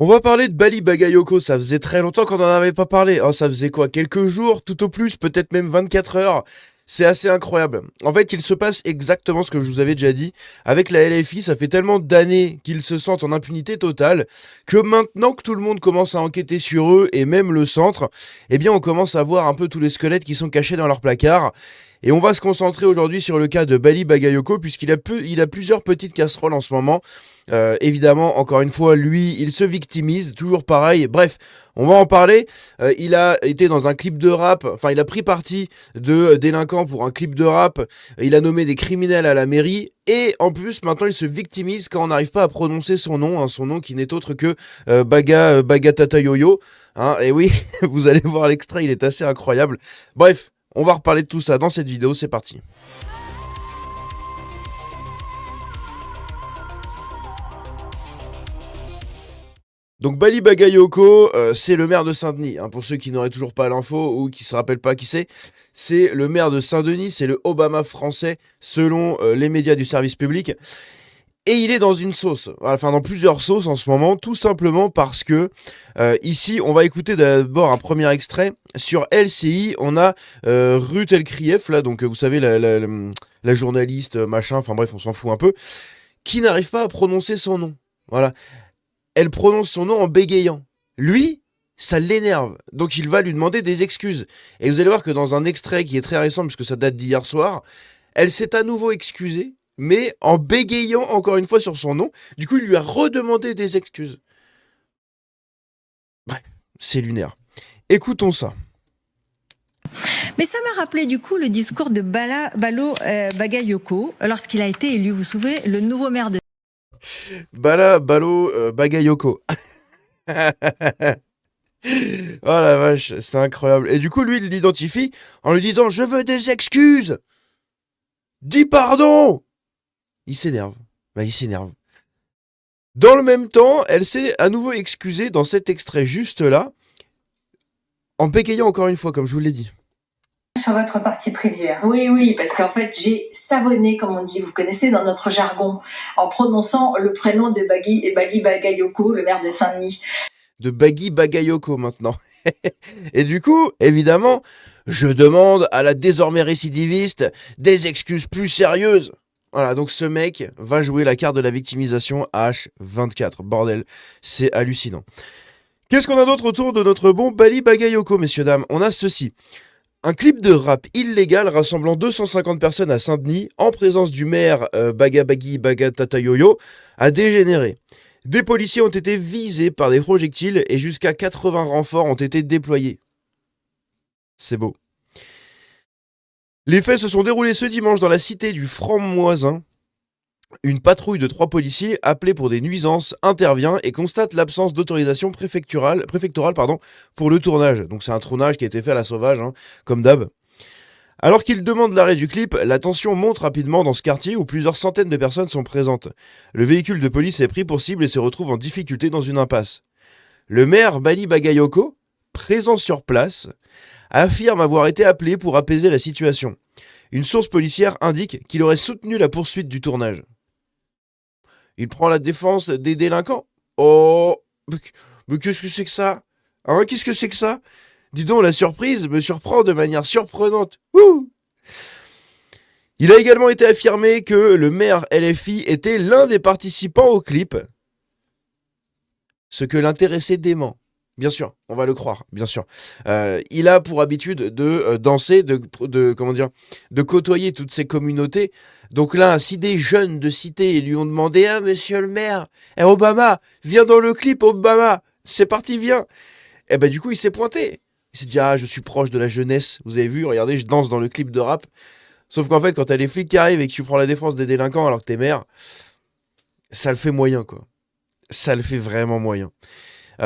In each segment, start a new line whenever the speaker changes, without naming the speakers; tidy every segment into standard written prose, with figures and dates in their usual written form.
On va parler de Bali Bagayoko, ça faisait très longtemps qu'on n'en avait pas parlé. Oh, ça faisait quoi? Quelques jours, tout au plus, peut-être même 24 heures. C'est assez incroyable. En fait, il se passe exactement ce que je vous avais déjà dit. Avec la LFI, ça fait tellement d'années qu'ils se sentent en impunité totale que maintenant que tout le monde commence à enquêter sur eux et même le centre, eh bien on commence à voir un peu tous les squelettes qui sont cachés dans leur placard. Et on va se concentrer aujourd'hui sur le cas de Bali Bagayoko il a plusieurs petites casseroles en ce moment. Évidemment, encore une fois, lui, il se victimise, toujours pareil. Bref, on va en parler. Il a été dans un clip de rap, enfin, il a pris parti de délinquants pour un clip de rap. Il a nommé des criminels à la mairie. Et en plus, maintenant, il se victimise quand on n'arrive pas à prononcer son nom, hein, son nom qui n'est autre que Bagatata Yoyo. Hein, et oui, vous allez voir l'extrait, il est assez incroyable. Bref, on va reparler de tout ça dans cette vidéo, c'est parti. Donc Bali Bagayoko, c'est le maire de Saint-Denis, hein, pour ceux qui n'auraient toujours pas l'info ou qui se rappellent pas qui c'est le maire de Saint-Denis, c'est le Obama français selon les médias du service public. Et il est dans une sauce, enfin dans plusieurs sauces en ce moment, tout simplement parce que ici, on va écouter d'abord un premier extrait. Sur LCI, on a Ruth Elkrief, là, donc vous savez, la journaliste, machin, enfin bref, on s'en fout un peu, qui n'arrive pas à prononcer son nom. Voilà. Elle prononce son nom en bégayant. Lui, ça l'énerve, donc il va lui demander des excuses. Et vous allez voir que dans un extrait qui est très récent, puisque ça date d'hier soir, elle s'est à nouveau excusée, mais en bégayant encore une fois sur son nom. Du coup, il lui a redemandé des excuses. Bref, c'est lunaire. Écoutons ça.
Mais ça m'a rappelé du coup le discours de Balo Bagayoko lorsqu'il a été élu, vous vous souvenez, le nouveau maire de...
Balo Bagayoko. Oh la vache, c'est incroyable. Et du coup, lui, il l'identifie en lui disant « Je veux des excuses !»« Dis pardon !» Il s'énerve. Il s'énerve. Dans le même temps, elle s'est à nouveau excusée dans cet extrait juste là, en bégayant encore une fois, comme je vous l'ai dit.
Sur votre parti pris. Oui, parce qu'en fait, j'ai savonné, comme on dit, vous connaissez dans notre jargon, en prononçant le prénom de Bali Bagayoko, le maire de Saint-Denis.
De Bali Bagayoko maintenant. Et du coup, évidemment, je demande à la désormais récidiviste des excuses plus sérieuses. Voilà, donc ce mec va jouer la carte de la victimisation H24. Bordel, c'est hallucinant. Qu'est-ce qu'on a d'autre autour de notre bon Bali Bagayoko, messieurs, dames? On a ceci. Un clip de rap illégal rassemblant 250 personnes à Saint-Denis en présence du maire Bagatata Yoyo a dégénéré. Des policiers ont été visés par des projectiles et jusqu'à 80 renforts ont été déployés. C'est beau. Les faits se sont déroulés ce dimanche dans la cité du Franc-Moisin. Une patrouille de 3 policiers appelés pour des nuisances intervient et constate l'absence d'autorisation préfectorale pour le tournage. Donc c'est un tournage qui a été fait à la sauvage, hein, comme d'hab. Alors qu'ils demandent l'arrêt du clip, la tension monte rapidement dans ce quartier où plusieurs centaines de personnes sont présentes. Le véhicule de police est pris pour cible et se retrouve en difficulté dans une impasse. Le maire Bali Bagayoko, présent sur place, affirme avoir été appelé pour apaiser la situation. Une source policière indique qu'il aurait soutenu la poursuite du tournage. Il prend la défense des délinquants. Oh, mais qu'est-ce que c'est que ça? Hein, qu'est-ce que c'est que ça? Dis donc, la surprise me surprend de manière surprenante. Ouh! Il a également été affirmé que le maire LFI était l'un des participants au clip. Ce que l'intéressé dément. Bien sûr, on va le croire, bien sûr. Il a pour habitude de danser, de côtoyer toutes ces communautés. Donc là, si des jeunes de cité lui ont demandé « Ah, monsieur le maire, Obama, viens dans le clip, Obama, c'est parti, viens !» Et ben du coup, il s'est pointé. Il s'est dit « Ah, je suis proche de la jeunesse, vous avez vu, regardez, je danse dans le clip de rap. » Sauf qu'en fait, quand t'as les flics qui arrivent et que tu prends la défense des délinquants alors que t'es maire, ça le fait moyen, quoi. Ça le fait vraiment moyen.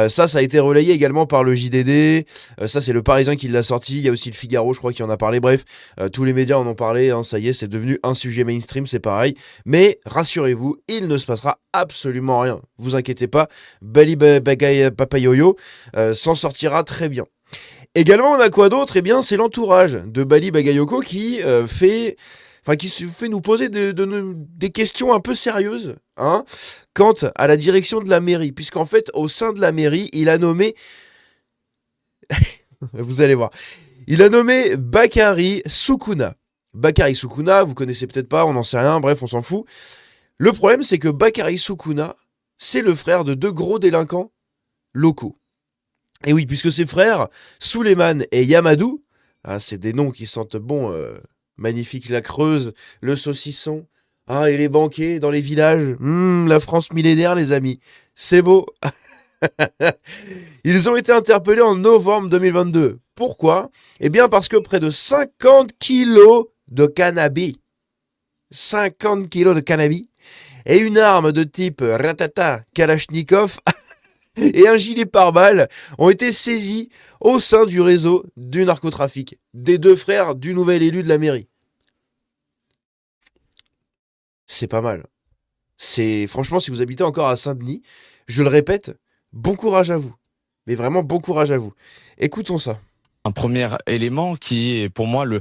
Ça a été relayé également par le JDD. Ça, c'est le Parisien qui l'a sorti. Il y a aussi le Figaro, je crois, qui en a parlé. Bref, tous les médias en ont parlé. Hein, ça y est, c'est devenu un sujet mainstream, c'est pareil. Mais rassurez-vous, il ne se passera absolument rien. Vous inquiétez pas. Bali Bagay Papayoyo s'en sortira très bien. Également, on a quoi d'autre? Eh bien, c'est l'entourage de Bali Bagayoko qui fait enfin qui se fait nous poser des questions un peu sérieuses, hein, quant à la direction de la mairie, puisqu'en fait, au sein de la mairie, il a nommé, vous allez voir, il a nommé Bakary Soukouna. Bakary Soukouna, vous connaissez peut-être pas, on n'en sait rien, bref, on s'en fout. Le problème, c'est que Bakary Soukouna, c'est le frère de 2 gros délinquants locaux. Et oui, puisque ses frères, Souleymane et Yamadou, ah, c'est des noms qui sentent bon, magnifique la Creuse, le saucisson, ah, et les banquets dans les villages, la France millénaire, les amis, c'est beau. Ils ont été interpellés en novembre 2022. Pourquoi ? Eh bien parce que près de 50 kilos de cannabis, 50 kilos de cannabis, et une arme de type ratata Kalachnikov et un gilet pare-balles ont été saisis au sein du réseau du narcotrafic, des 2 frères du nouvel élu de la mairie. C'est pas mal. C'est franchement, si vous habitez encore à Saint-Denis, je le répète, bon courage à vous. Mais vraiment, bon courage à vous. Écoutons ça.
Un premier élément qui est pour moi le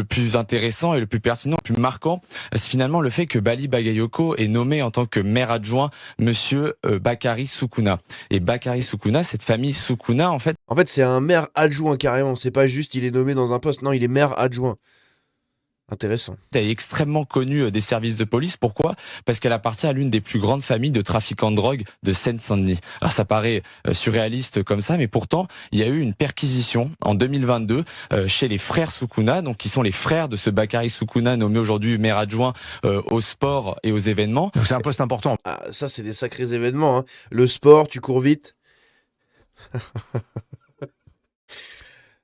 plus intéressant et le plus pertinent, le plus marquant, c'est finalement le fait que Bali Bagayoko est nommé en tant que maire adjoint monsieur Bakary Soukouna. Et Bakary Soukouna, cette famille Soukouna, en fait,
c'est un maire adjoint carrément. C'est pas juste il est nommé dans un poste. Non, il est maire adjoint. Intéressant.
Elle est extrêmement connue des services de police. Pourquoi ? Parce qu'elle appartient à l'une des plus grandes familles de trafiquants de drogue de Seine-Saint-Denis. Alors ça paraît surréaliste comme ça, mais pourtant, il y a eu une perquisition en 2022 chez les frères Soukouna, donc qui sont les frères de ce Bakary Soukouna, nommé aujourd'hui maire adjoint au sport et aux événements.
Donc c'est un poste important.
Ah, ça, c'est des sacrés événements, hein. Le sport, tu cours vite.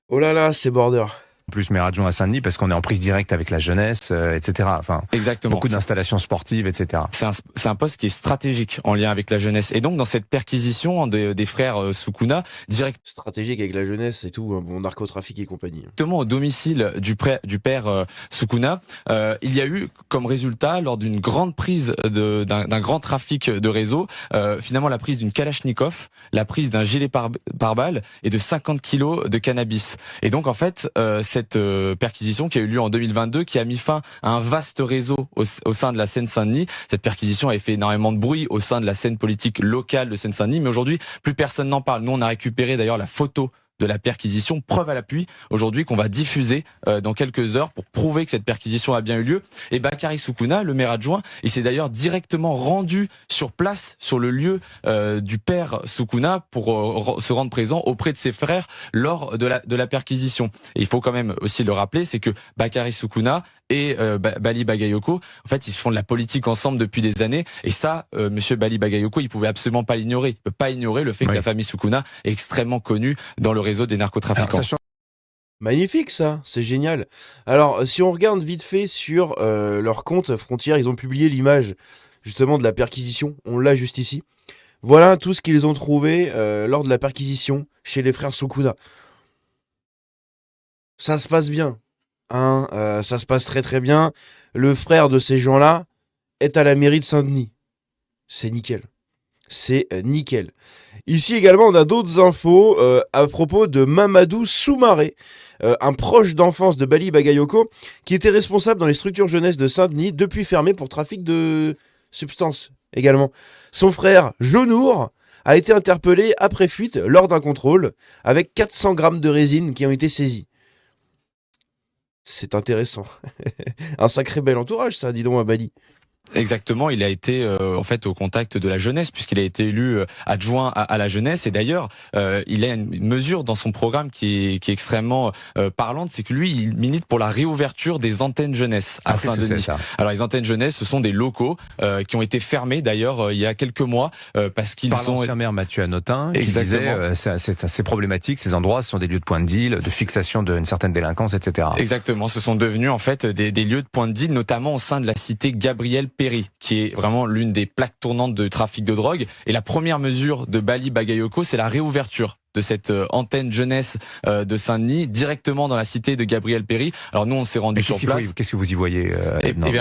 Oh là là, c'est border.
Plus maire adjoint à Saint-Denis parce qu'on est en prise directe avec la jeunesse, etc. Enfin,
exactement.
Beaucoup d'installations sportives, etc.
C'est un poste qui est stratégique en lien avec la jeunesse. Et donc, dans cette perquisition des frères Soukouna,
stratégique avec la jeunesse et tout, hein, bon, narcotrafic et compagnie.
Directement au domicile du père Soukouna, il y a eu comme résultat, lors d'une grande prise d'un grand trafic de réseau, finalement la prise d'une Kalachnikov, la prise d'un gilet pare-balles et de 50 kilos de cannabis. Et donc, en fait, cette perquisition qui a eu lieu en 2022, qui a mis fin à un vaste réseau au sein de la Seine-Saint-Denis. Cette perquisition a fait énormément de bruit au sein de la scène politique locale de Seine-Saint-Denis, mais aujourd'hui, plus personne n'en parle. Nous, on a récupéré d'ailleurs la photo de la perquisition, preuve à l'appui aujourd'hui qu'on va diffuser dans quelques heures pour prouver que cette perquisition a bien eu lieu. Et Bakary Soukouna, le maire adjoint, il s'est d'ailleurs directement rendu sur place, sur le lieu du père Soukouna pour se rendre présent auprès de ses frères lors de la perquisition. Et il faut quand même aussi le rappeler, c'est que Bakary Soukouna et Bali Bagayoko, en fait, ils font de la politique ensemble depuis des années. Et ça, monsieur Bali Bagayoko, il pouvait absolument pas l'ignorer. Il peut pas ignorer le fait que la famille Soukouna est extrêmement connue dans le réseau des narcotrafiquants.
Magnifique ça, c'est génial. Alors, si on regarde vite fait sur leur compte Frontières, ils ont publié l'image justement de la perquisition. On l'a juste ici. Voilà tout ce qu'ils ont trouvé lors de la perquisition chez les frères Soukouna. Ça se passe bien. Hein, ça se passe très très bien. Le frère de ces gens-là est à la mairie de Saint-Denis. C'est nickel. C'est nickel. Ici également, on a d'autres infos à propos de Mamadou Soumaré, un proche d'enfance de Bali Bagayoko, qui était responsable dans les structures jeunesse de Saint-Denis, depuis fermé pour trafic de substances également. Son frère, Jonour, a été interpellé après fuite lors d'un contrôle, avec 400 grammes de résine qui ont été saisis. C'est intéressant. Un sacré bel entourage, ça, dis donc, à Bali.
Exactement, il a été en fait au contact de la jeunesse puisqu'il a été élu adjoint à la jeunesse et d'ailleurs il a une mesure dans son programme qui est extrêmement parlante, c'est que lui il milite pour la réouverture des antennes jeunesse à Saint-Denis. Alors les antennes jeunesse, ce sont des locaux qui ont été fermés d'ailleurs il y a quelques mois parce qu'ils sont.
L'ancien maire Mathieu Hanotin qui disait c'est assez problématique, ces endroits, ce sont des lieux de point de deal, de fixation d'une certaine délinquance, etc.
Exactement, ce sont devenus en fait des lieux de point de deal, notamment au sein de la cité Gabriel Péry, qui est vraiment l'une des plaques tournantes de trafic de drogue. Et la première mesure de Bali Bagayoko, c'est la réouverture de cette antenne jeunesse de Saint-Denis directement dans la cité de Gabriel Péry. Alors nous, on s'est rendu sur place.
Qu'est-ce que vous y voyez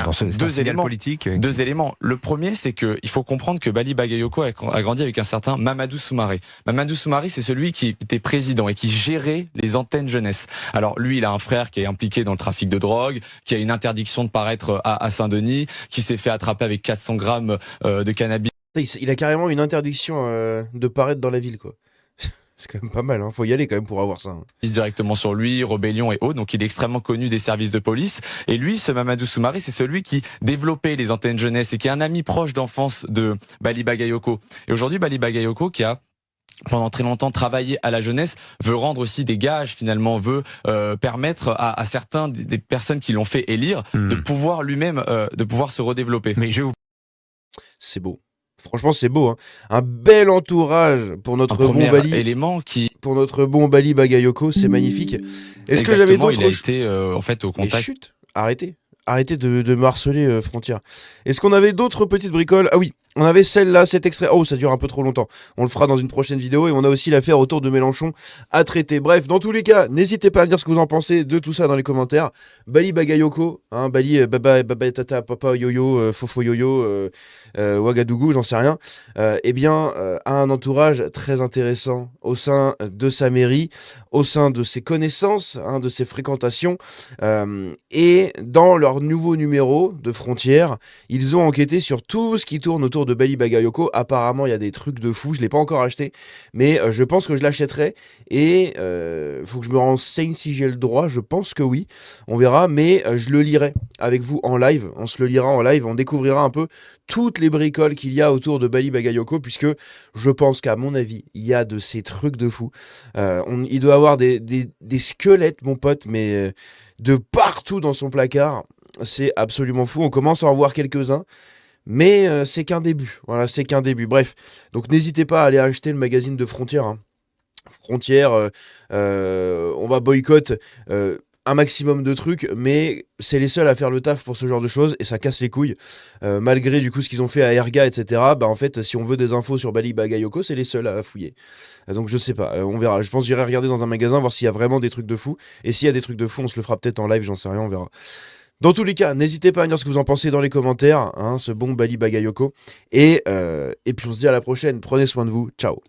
dans ce
deux éléments
politique
Deux éléments. Le premier, c'est que il faut comprendre que Bali Bagayoko a grandi avec un certain Mamadou Soumaré. Mamadou Soumaré, c'est celui qui était président et qui gérait les antennes jeunesse. Alors lui, il a un frère qui est impliqué dans le trafic de drogue, qui a une interdiction de paraître à Saint-Denis, qui s'est fait attraper avec 400 grammes de cannabis.
Il a carrément une interdiction de paraître dans la ville, quoi. C'est quand même pas mal, hein. Faut y aller quand même pour avoir ça. Hein.
Directement sur lui, rébellion et autres, donc il est extrêmement connu des services de police. Et lui, ce Mamadou Soumaré, c'est celui qui développait les antennes jeunesse et qui est un ami proche d'enfance de Bali Bagayoko. Et aujourd'hui, Bali Bagayoko, qui a pendant très longtemps travaillé à la jeunesse, veut rendre aussi des gages, finalement, veut permettre à certains des personnes qui l'ont fait élire de pouvoir lui-même, de pouvoir se redévelopper.
Mais
c'est beau. Franchement, c'est beau, hein. Un bel entourage pour notre bon Bali.
Élément qui...
Pour notre bon Bali Bagayoko, c'est magnifique. Est-ce que j'avais d'autres...
Il a été, en fait, au contact...
Mais chut, arrêtez de me harceler, Frontière. Est-ce qu'on avait d'autres petites bricoles? Ah oui, on avait celle-là, cet extrait. Oh, ça dure un peu trop longtemps. On le fera dans une prochaine vidéo et on a aussi l'affaire autour de Mélenchon à traiter. Bref, dans tous les cas, n'hésitez pas à me dire ce que vous en pensez de tout ça dans les commentaires. Bali Bagayoko, hein, Bali, baba, tata, papa, yoyo, fofo yoyo, Ouagadougou, j'en sais rien. Eh bien, a un entourage très intéressant au sein de sa mairie, au sein de ses connaissances, hein, de ses fréquentations. Et dans leur nouveau numéro de Frontières, ils ont enquêté sur tout ce qui tourne autour de Bali Bagayoko. Apparemment, il y a des trucs de fou. Je l'ai pas encore acheté, mais je pense que je l'achèterai. Et faut que je me renseigne si j'ai le droit. Je pense que oui. On verra, mais je le lirai avec vous en live. On se le lira en live. On découvrira un peu toutes les bricoles qu'il y a autour de Bali Bagayoko, puisque je pense qu'à mon avis, il y a de ces trucs de fou. Il doit avoir des squelettes, mon pote, mais de partout dans son placard. C'est absolument fou. On commence à en voir quelques-uns. Mais c'est qu'un début. Voilà, c'est qu'un début. Bref, donc n'hésitez pas à aller acheter le magazine de Frontières. Hein. Frontières, on va boycotter un maximum de trucs, mais c'est les seuls à faire le taf pour ce genre de choses et ça casse les couilles. Malgré du coup ce qu'ils ont fait à Erga, etc. Bah en fait, si on veut des infos sur Bali Bagayoko, c'est les seuls à fouiller. Donc je sais pas, on verra. Je pense que j'irai regarder dans un magasin voir s'il y a vraiment des trucs de fou. Et s'il y a des trucs de fou, on se le fera peut-être en live, j'en sais rien, on verra. Dans tous les cas, n'hésitez pas à me dire ce que vous en pensez dans les commentaires, hein, ce bon Bali Bagayoko. Et puis on se dit à la prochaine, prenez soin de vous, ciao.